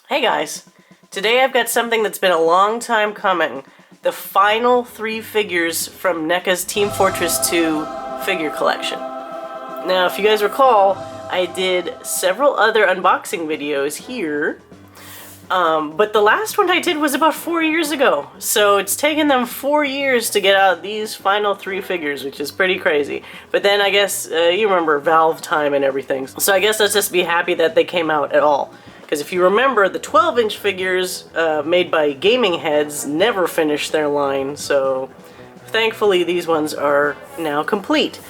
Hey guys, today I've got something that's been a long time coming. The final 3 figures from NECA's Team Fortress 2 figure collection. Now, if you guys recall, I did several other unboxing videos here, but the last one I did was about 4 years ago. So it's taken them 4 years to get out these final 3 figures, which is pretty crazy. But then I guess, you remember Valve time and everything. So I guess let's just be happy that they came out at all. Because if you remember, the 12-inch figures made by Gaming Heads never finished their line, so thankfully these ones are now complete.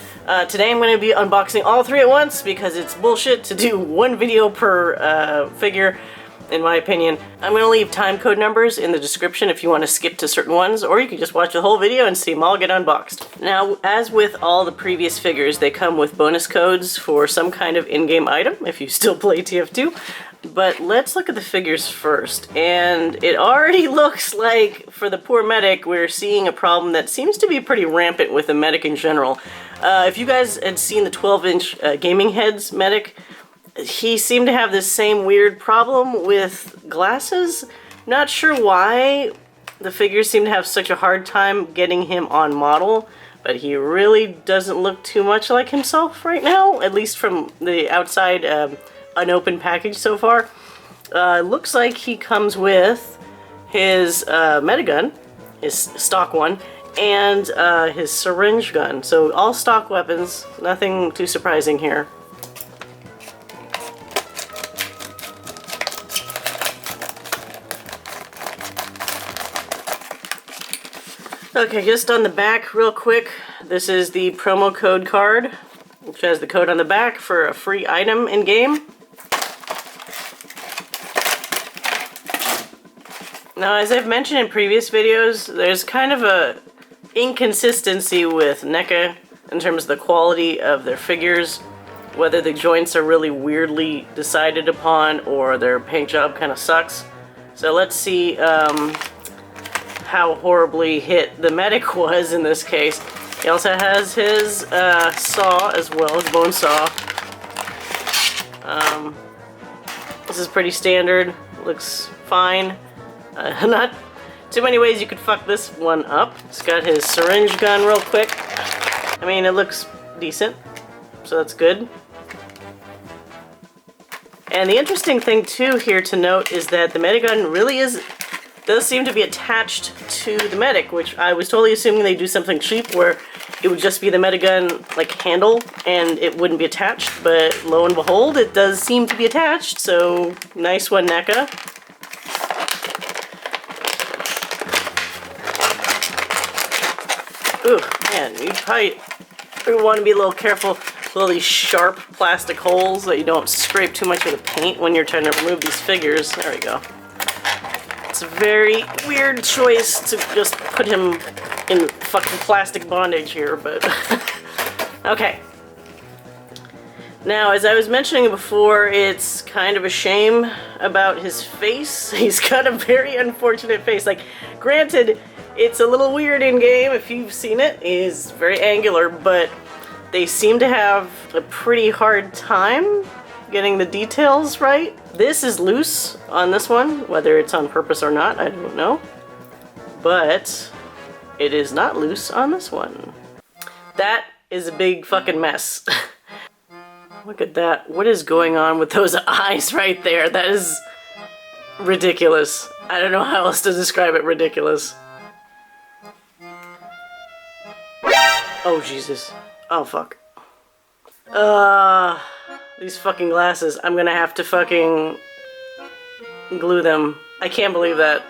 Today I'm going to be unboxing all 3 at once because it's bullshit to do 1 video per figure, in my opinion. I'm going to leave timecode numbers in the description if you want to skip to certain ones, or you can just watch the whole video and see them all get unboxed. Now, as with all the previous figures, they come with bonus codes for some kind of in-game item, if you still play TF2. But let's look at the figures first, and it already looks like, for the poor medic, we're seeing a problem that seems to be pretty rampant with the medic in general. If you guys had seen the 12-inch Gaming Heads medic, he seemed to have this same weird problem with glasses. Not sure why the figures seem to have such a hard time getting him on model, but he really doesn't look too much like himself right now, at least from the outside unopened package so far. Looks like he comes with his metagun, his stock one, and his syringe gun. So all stock weapons, nothing too surprising here. Okay, just on the back real quick, this is the promo code card, which has the code on the back for a free item in game. Now, as I've mentioned in previous videos, there's kind of a inconsistency with NECA in terms of the quality of their figures, whether the joints are really weirdly decided upon or their paint job kind of sucks. So let's see how horribly hit the medic was in this case. He also has his saw as well, his bone saw. This is pretty standard, looks fine. Not too many ways you could fuck this one up. It's got his syringe gun real quick. I mean, it looks decent, so that's good. And the interesting thing too here to note is that the medigun really does seem to be attached to the medic, which I was totally assuming they do something cheap where it would just be the medigun like handle and it wouldn't be attached, but lo and behold, it does seem to be attached, so nice one, NECA. Ooh, man, you probably want to be a little careful with all these sharp plastic holes that you don't scrape too much of the paint when you're trying to remove these figures. There we go. It's a very weird choice to just put him in fucking plastic bondage here, but okay. Now, as I was mentioning before, it's kind of a shame about his face. He's got a very unfortunate face. Like, granted, it's a little weird in-game if you've seen it. He's very angular, but they seem to have a pretty hard time getting the details right. This is loose on this one, whether it's on purpose or not, I don't know. But it is not loose on this one. That is a big fucking mess. Look at that. What is going on with those eyes right there? That is ridiculous. I don't know how else to describe it. Ridiculous. Oh, Jesus. Oh, fuck. These fucking glasses. I'm gonna have to fucking glue them. I can't believe that.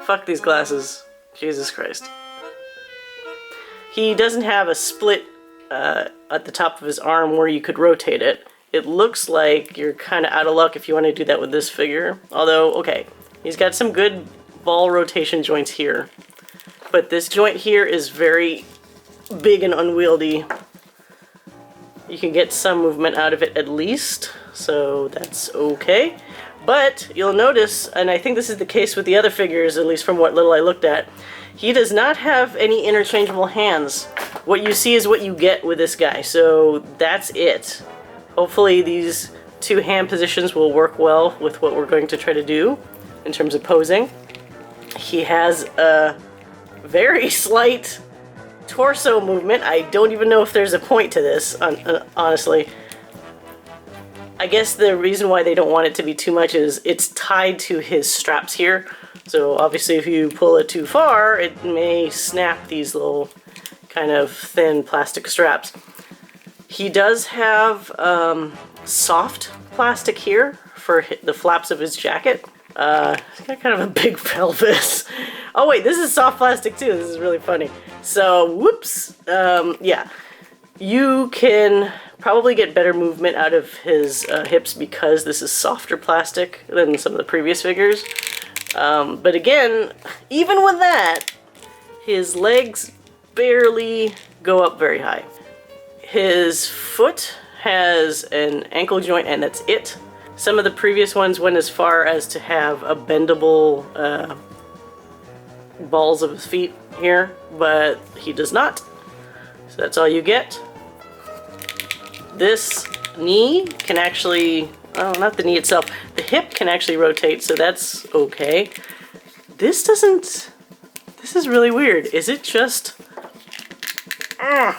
Fuck these glasses. Jesus Christ. He doesn't have a split at the top of his arm where you could rotate it. It looks like you're kind of out of luck if you want to do that with this figure. Although, okay, he's got some good ball rotation joints here. But this joint here is very big and unwieldy. You can get some movement out of it at least, so that's okay. But you'll notice, and I think this is the case with the other figures, at least from what little I looked at, he does not have any interchangeable hands. What you see is what you get with this guy, so that's it. Hopefully these two hand positions will work well with what we're going to try to do in terms of posing. He has a very slight torso movement. I don't even know if there's a point to this, honestly. I guess the reason why they don't want it to be too much is it's tied to his straps here. So obviously if you pull it too far, it may snap these little kind of thin plastic straps. He does have soft plastic here for the flaps of his jacket. He's got kind of a big pelvis. Oh wait, this is soft plastic too. This is really funny. So, whoops. Yeah. You can probably get better movement out of his hips because this is softer plastic than some of the previous figures. But again, even with that, his legs barely go up very high. His foot has an ankle joint and that's it. Some of the previous ones went as far as to have a bendable balls of his feet here, but he does not. So that's all you get. This knee can actually, oh, not the knee itself, the hip can actually rotate, so that's okay. This is really weird. Is it just, I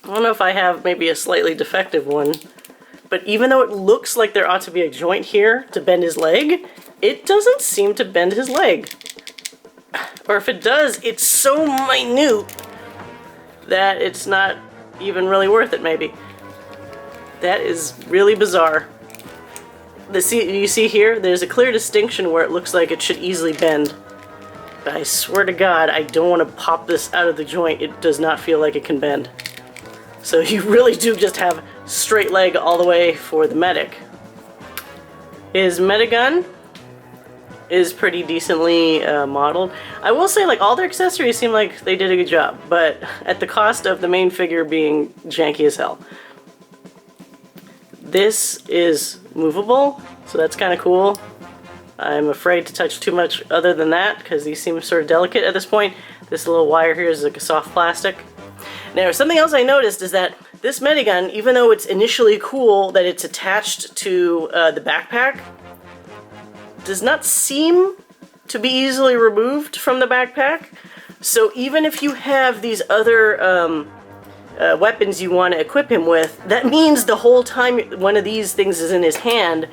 don't know if I have maybe a slightly defective one, but even though it looks like there ought to be a joint here to bend his leg, it doesn't seem to bend his leg. Or if it does, it's so minute that it's not even really worth it, maybe. That is really bizarre. You see here, there's a clear distinction where it looks like it should easily bend. But I swear to God, I don't want to pop this out of the joint. It does not feel like it can bend. So you really do just have straight leg all the way for the medic. His medigun is pretty decently modeled. I will say, like, all their accessories seem like they did a good job, but at the cost of the main figure being janky as hell. This is movable, so that's kind of cool. I'm afraid to touch too much other than that because these seem sort of delicate at this point. This little wire here is like a soft plastic. Now, something else I noticed is that this medigun, even though it's initially cool that it's attached to the backpack, does not seem to be easily removed from the backpack. So even if you have these other weapons you want to equip him with, that means the whole time one of these things is in his hand,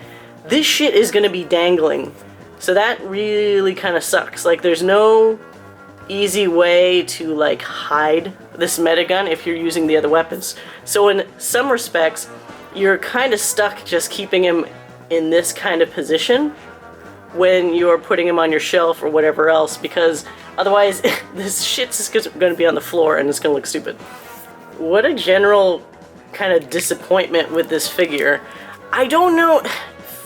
this shit is going to be dangling. So that really kind of sucks. Like, there's no easy way to, like, hide this medigun if you're using the other weapons. So in some respects, you're kind of stuck just keeping him in this kind of position when you're putting him on your shelf or whatever else, because otherwise this shit's just going to be on the floor and it's going to look stupid. What a general kind of disappointment with this figure. I don't know,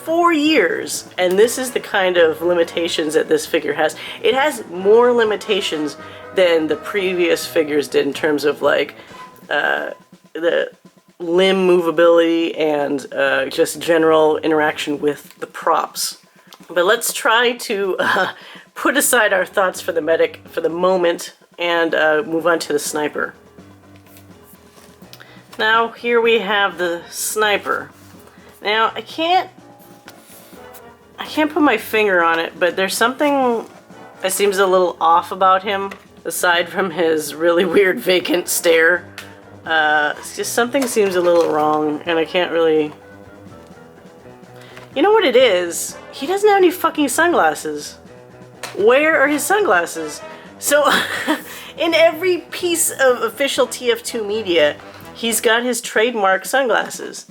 4 years, and this is the kind of limitations that this figure has. It has more limitations than the previous figures did in terms of, like, the limb movability and just general interaction with the props. But let's try to put aside our thoughts for the medic for the moment and move on to the sniper. Now, here we have the sniper. Now, I can't put my finger on it, but there's something that seems a little off about him, aside from his really weird vacant stare. It's just something seems a little wrong, and I can't really... You know what it is? He doesn't have any fucking sunglasses. Where are his sunglasses? So, in every piece of official TF2 media, he's got his trademark sunglasses.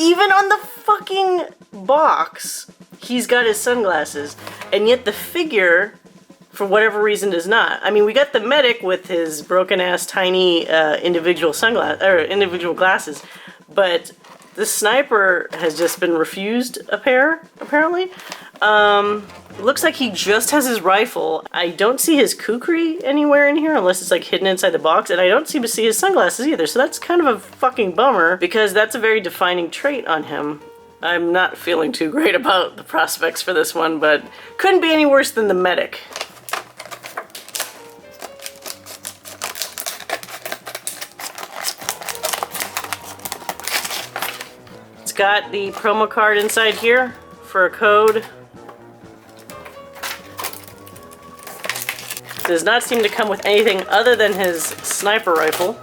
Even on the fucking box, he's got his sunglasses. And yet the figure, for whatever reason, does not. I mean, we got the medic with his broken-ass tiny individual glasses, but the sniper has just been refused a pair, apparently. Looks like he just has his rifle. I don't see his kukri anywhere in here unless it's like hidden inside the box, and I don't seem to see his sunglasses either, so that's kind of a fucking bummer because that's a very defining trait on him. I'm not feeling too great about the prospects for this one, but couldn't be any worse than the medic. got the promo card inside here for a code. Does not seem to come with anything other than his sniper rifle.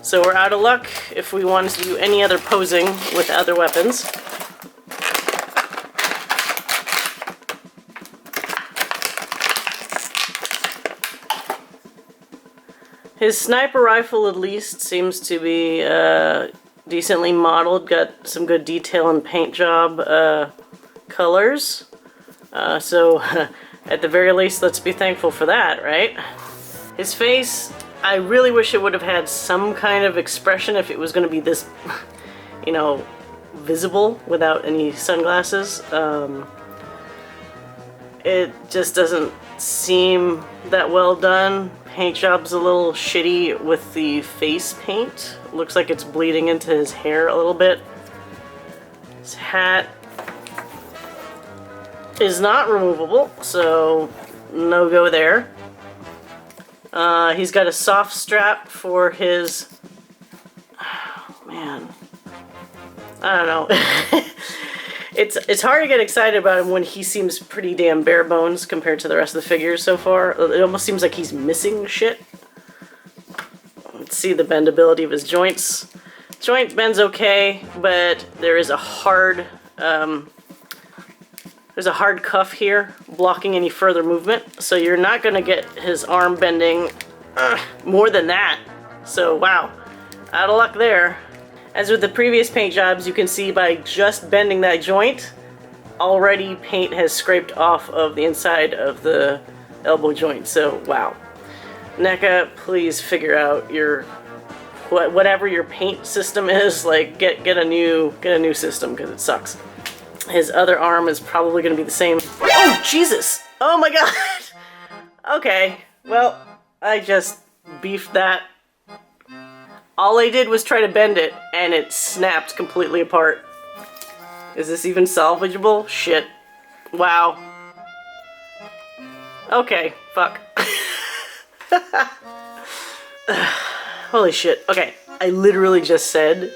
So we're out of luck if we want to do any other posing with other weapons. His sniper rifle at least seems to be decently modeled, got some good detail and paint job colors. So at the very least, let's be thankful for that, right? His face, I really wish it would have had some kind of expression if it was going to be this, you know, visible without any sunglasses. It just doesn't seem that well done. Paint job's a little shitty with the face paint. Looks like it's bleeding into his hair a little bit. His hat is not removable, so no go there. He's got a soft strap for his... Oh, man. I don't know. It's hard to get excited about him when he seems pretty damn bare bones compared to the rest of the figures so far. It almost seems like he's missing shit. Let's see the bendability of his joints. Joint bends okay, but there is a hard cuff here blocking any further movement, so you're not going to get his arm bending more than that. So wow, out of luck there. As with the previous paint jobs, you can see by just bending that joint, already paint has scraped off of the inside of the elbow joint. So wow. NECA, please figure out your whatever your paint system is. Like get a new system because it sucks. His other arm is probably going to be the same. Oh Jesus! Oh my God! Okay, well I just beefed that. All I did was try to bend it, and it snapped completely apart. Is this even salvageable? Shit. Wow. Okay, fuck. Holy shit. Okay, I literally just said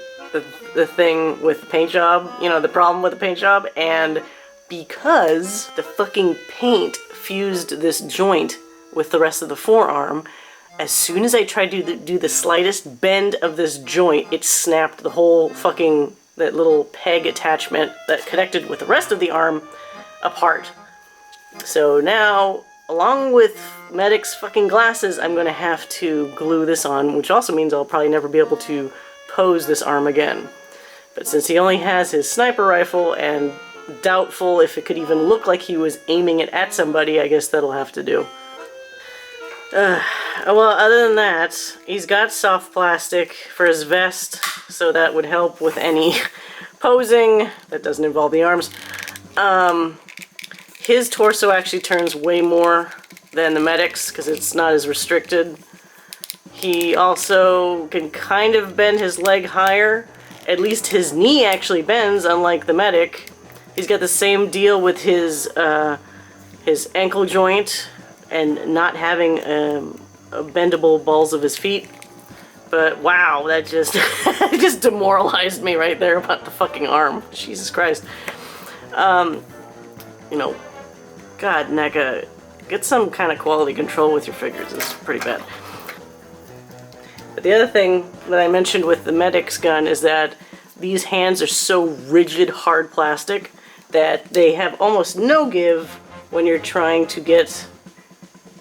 the thing with the paint job, you know, the problem with the paint job, and because the fucking paint fused this joint with the rest of the forearm, as soon as I tried to do the slightest bend of this joint, it snapped the whole fucking, that little peg attachment that connected with the rest of the arm apart. So now, along with Medic's fucking glasses, I'm gonna have to glue this on, which also means I'll probably never be able to pose this arm again. But since he only has his sniper rifle, and doubtful if it could even look like he was aiming it at somebody, I guess that'll have to do. Well, other than that, he's got soft plastic for his vest, so that would help with any posing that doesn't involve the arms. His torso actually turns way more than the Medic's because it's not as restricted. He also can kind of bend his leg higher. At least his knee actually bends, unlike the Medic. He's got the same deal with his ankle joint and not having bendable balls of his feet. But wow, that just just demoralized me right there about the fucking arm. Jesus Christ. You know, God, NECA, get some kind of quality control with your figures. It's pretty bad. But the other thing that I mentioned with the Medic's gun is that these hands are so rigid, hard plastic that they have almost no give when you're trying to get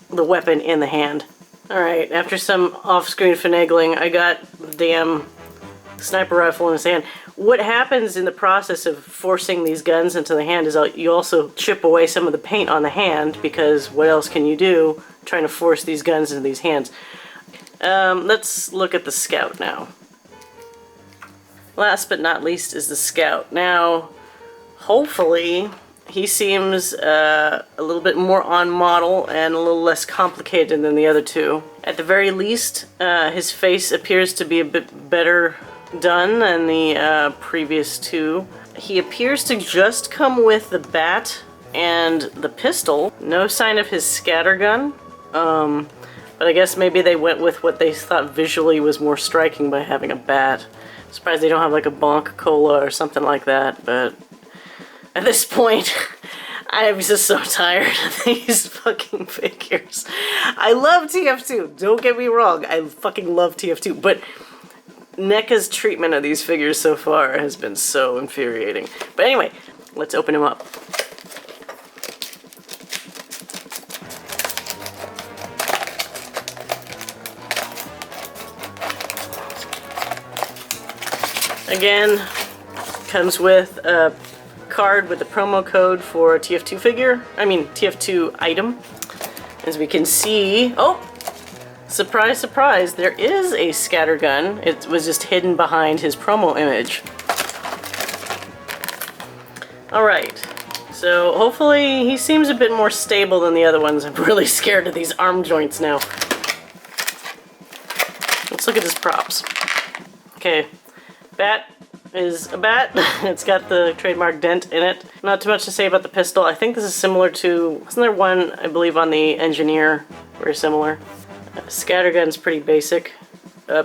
the weapon in the hand. Alright, after some off-screen finagling, I got the damn sniper rifle in his hand. What happens in the process of forcing these guns into the hand is you also chip away some of the paint on the hand, because what else can you do trying to force these guns into these hands? Let's look at the Scout now. Last but not least is the Scout. Now, hopefully, he seems a little bit more on model and a little less complicated than the other two. At the very least, his face appears to be a bit better done than the previous two. He appears to just come with the bat and the pistol. No sign of his scattergun. But I guess maybe they went with what they thought visually was more striking by having a bat. Surprised they don't have like a bonk cola or something like that, but at this point, I'm just so tired of these fucking figures. I love TF2, don't get me wrong, I fucking love TF2, but NECA's treatment of these figures so far has been so infuriating. But anyway, let's open them up. Again, comes with a card with the promo code for a TF2 figure. I mean, TF2 item. As we can see, oh, surprise, surprise, there is a scatter gun. It was just hidden behind his promo image. Alright, so hopefully he seems a bit more stable than the other ones. I'm really scared of these arm joints now. Let's look at his props. Okay. Bat is a bat. It's got the trademark dent in it. Not too much to say about the pistol. I think this is similar to, wasn't there one, I believe, on the Engineer? Very similar. Scattergun's pretty basic.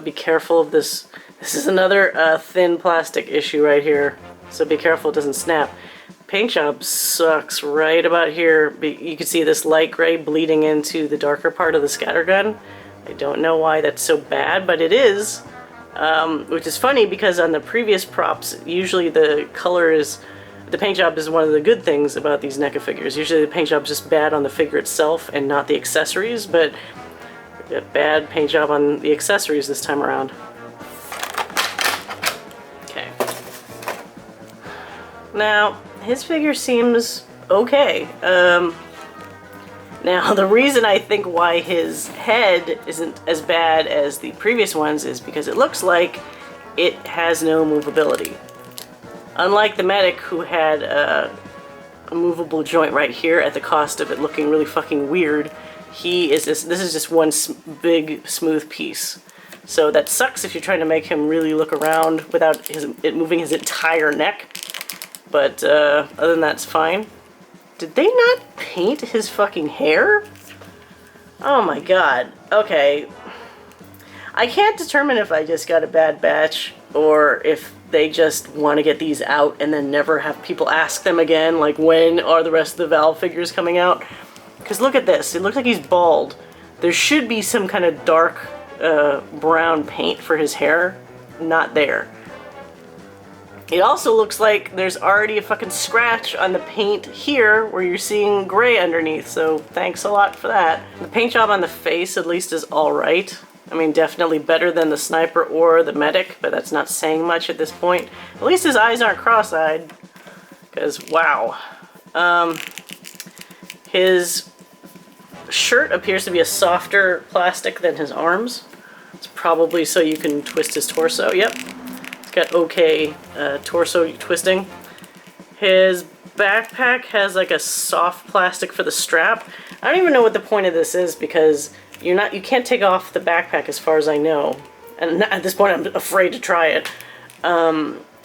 Be careful of this. This is another thin plastic issue right here, so be careful it doesn't snap. Paint job sucks right about here. You can see this light gray bleeding into the darker part of the scattergun. I don't know why that's so bad, but it is. Which is funny because on the previous props, usually the color is, the paint job is one of the good things about these NECA figures. Usually the paint job is just bad on the figure itself and not the accessories, but a bad paint job on the accessories this time around. Okay. Now, his figure seems okay. Now, the reason I think why his head isn't as bad as the previous ones is because it looks like it has no movability. Unlike the medic, who had a movable joint right here at the cost of it looking really fucking weird, this is just one big smooth piece. So that sucks if you're trying to make him really look around without it moving his entire neck. But other than that, it's fine. Did they not paint his fucking hair? Oh my god. Okay. I can't determine if I just got a bad batch or if they just want to get these out and then never have people ask them again, like when are the rest of the Valve figures coming out? Because look at this. It looks like he's bald. There should be some kind of dark brown paint for his hair. Not there. It also looks like there's already a fucking scratch on the paint here where you're seeing gray underneath, so thanks a lot for that. The paint job on the face at least is alright. I mean, definitely better than the sniper or the medic, but that's not saying much at this point. At least his eyes aren't cross-eyed, because wow. His shirt appears to be a softer plastic than his arms. It's probably so you can twist his torso, yep. Got okay torso twisting. His backpack has like a soft plastic for the strap. I don't even know what the point of this is because you can't take off the backpack as far as I know. And at this point I'm afraid to try it.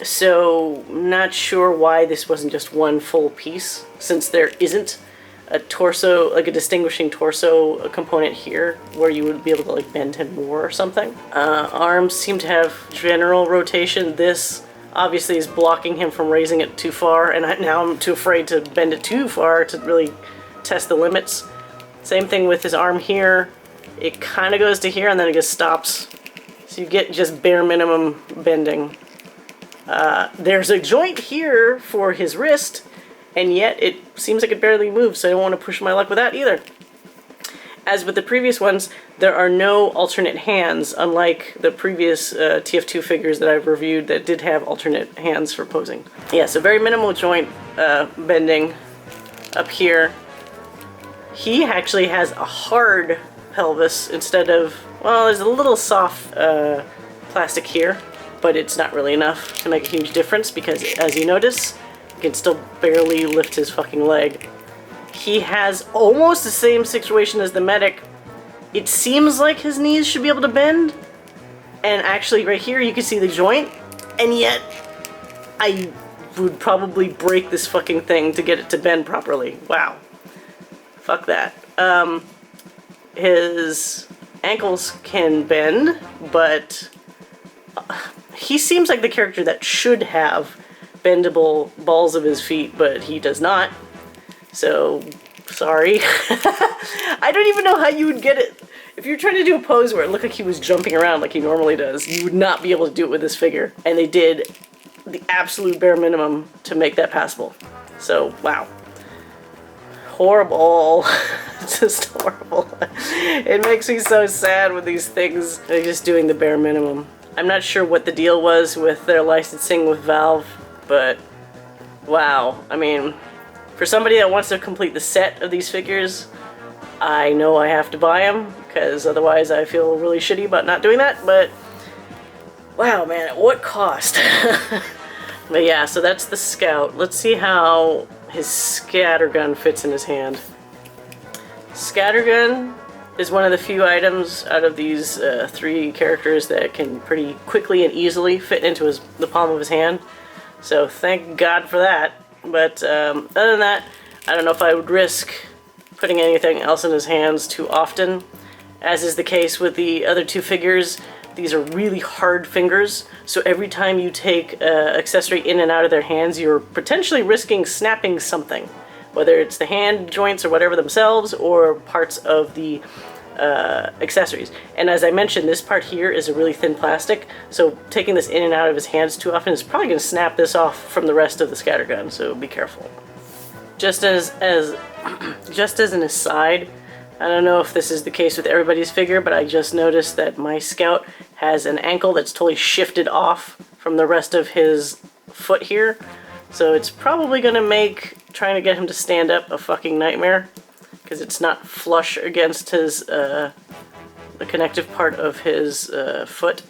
So not sure why this wasn't just one full piece, since there isn't a torso, like a distinguishing torso component here where you would be able to like bend him more or something. Arms seem to have general rotation. This obviously is blocking him from raising it too far, and now I'm too afraid to bend it too far to really test the limits. Same thing with his arm here. It kind of goes to here and then it just stops. So you get just bare minimum bending. There's a joint here for his wrist, and yet it seems like it barely moves, so I don't want to push my luck with that either. As with the previous ones, there are no alternate hands, unlike the previous TF2 figures that I've reviewed that did have alternate hands for posing. Yeah, so very minimal joint bending up here. He actually has a hard pelvis instead of, well, there's a little soft plastic here, but it's not really enough to make a huge difference because, as you notice, he can still barely lift his fucking leg. He has almost the same situation as the medic. It seems like his knees should be able to bend, and actually right here you can see the joint, and yet I would probably break this fucking thing to get it to bend properly. Wow. Fuck that. His ankles can bend, but he seems like the character that should have bendable balls of his feet, but he does not. So, sorry. I don't even know how you would get it. If you're trying to do a pose where it looked like he was jumping around like he normally does, you would not be able to do it with this figure. And they did the absolute bare minimum to make that passable. So, wow. Horrible. Just horrible. It makes me so sad with these things. They're just doing the bare minimum. I'm not sure what the deal was with their licensing with Valve, but wow. I mean, for somebody that wants to complete the set of these figures, I know I have to buy them, because otherwise I feel really shitty about not doing that, but wow, man, at what cost? But yeah, so that's the Scout. Let's see how his scattergun fits in his hand. Scattergun is one of the few items out of these 3 characters that can pretty quickly and easily fit into the palm of his hand. So thank God for that. But other than that, I don't know if I would risk putting anything else in his hands too often. As is the case with the other 2 figures, these are really hard fingers, so every time you take an accessory in and out of their hands, you're potentially risking snapping something. Whether it's the hand joints or whatever themselves, or parts of the accessories. And as I mentioned, this part here is a really thin plastic, so taking this in and out of his hands too often is probably going to snap this off from the rest of the scattergun, so be careful. Just as an aside, I don't know if this is the case with everybody's figure, but I just noticed that my Scout has an ankle that's totally shifted off from the rest of his foot here. So it's probably going to make trying to get him to stand up a fucking nightmare, because it's not flush against his, the connective part of his foot.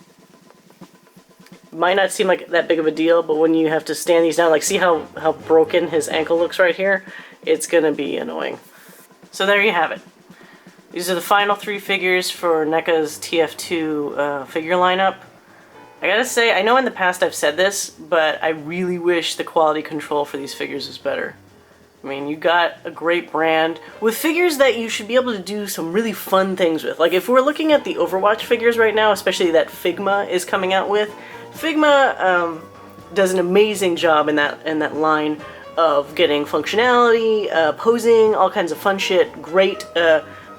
Might not seem like that big of a deal, but when you have to stand these down, like see how broken his ankle looks right here? It's going to be annoying. So there you have it. These are the final 3 figures for NECA's TF2 figure lineup. I gotta say, I know in the past I've said this, but I really wish the quality control for these figures was better. I mean, you got a great brand with figures that you should be able to do some really fun things with. Like if we're looking at the Overwatch figures right now, especially that Figma is coming out with, Figma does an amazing job in that line of getting functionality, posing, all kinds of fun shit, great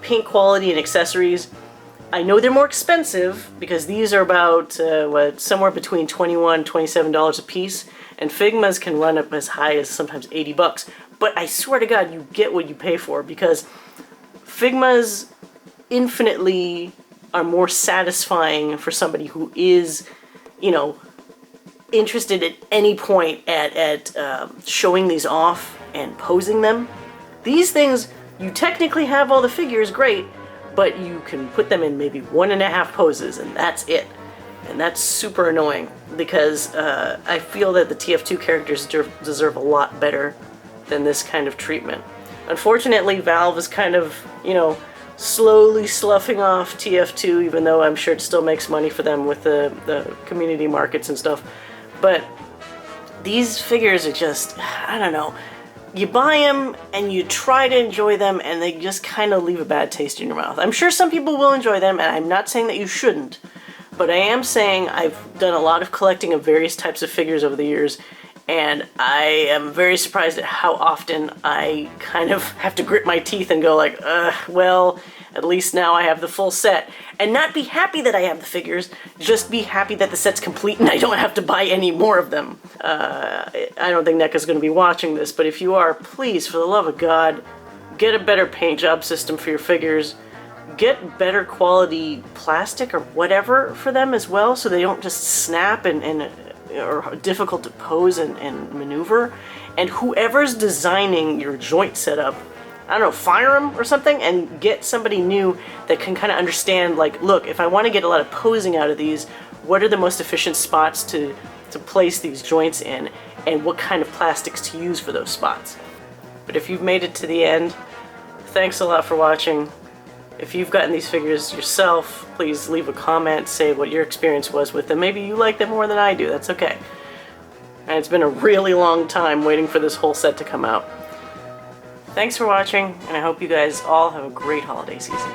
paint quality and accessories. I know they're more expensive because these are about somewhere between $21 and $27 a piece, and Figma's can run up as high as sometimes 80 bucks. But I swear to God, you get what you pay for, because Figma's infinitely are more satisfying for somebody who is, you know, interested at any point at showing these off and posing them. These things, you technically have all the figures, great, but you can put them in maybe 1.5 poses and that's it. And that's super annoying, because I feel that the TF2 characters deserve a lot better than this kind of treatment. Unfortunately, Valve is kind of, you know, slowly sloughing off TF2, even though I'm sure it still makes money for them with the community markets and stuff. But these figures are just, I don't know, you buy them and you try to enjoy them and they just kind of leave a bad taste in your mouth. I'm sure some people will enjoy them, and I'm not saying that you shouldn't, but I am saying I've done a lot of collecting of various types of figures over the years, and I am very surprised at how often I kind of have to grit my teeth and go like, well, at least now I have the full set. And not be happy that I have the figures, just be happy that the set's complete and I don't have to buy any more of them. I don't think NECA's going to be watching this, but if you are, please, for the love of God, get a better paint job system for your figures. Get better quality plastic or whatever for them as well, so they don't just snap and are difficult to pose and maneuver. And whoever's designing your joint setup, I don't know, fire them or something and get somebody new that can kind of understand, like, look, if I want to get a lot of posing out of these, what are the most efficient spots to place these joints in, and what kind of plastics to use for those spots. But if you've made it to the end, thanks a lot for watching. If you've gotten these figures yourself, please leave a comment, say what your experience was with them. Maybe you like them more than I do, that's okay. And it's been a really long time waiting for this whole set to come out. Thanks for watching, and I hope you guys all have a great holiday season.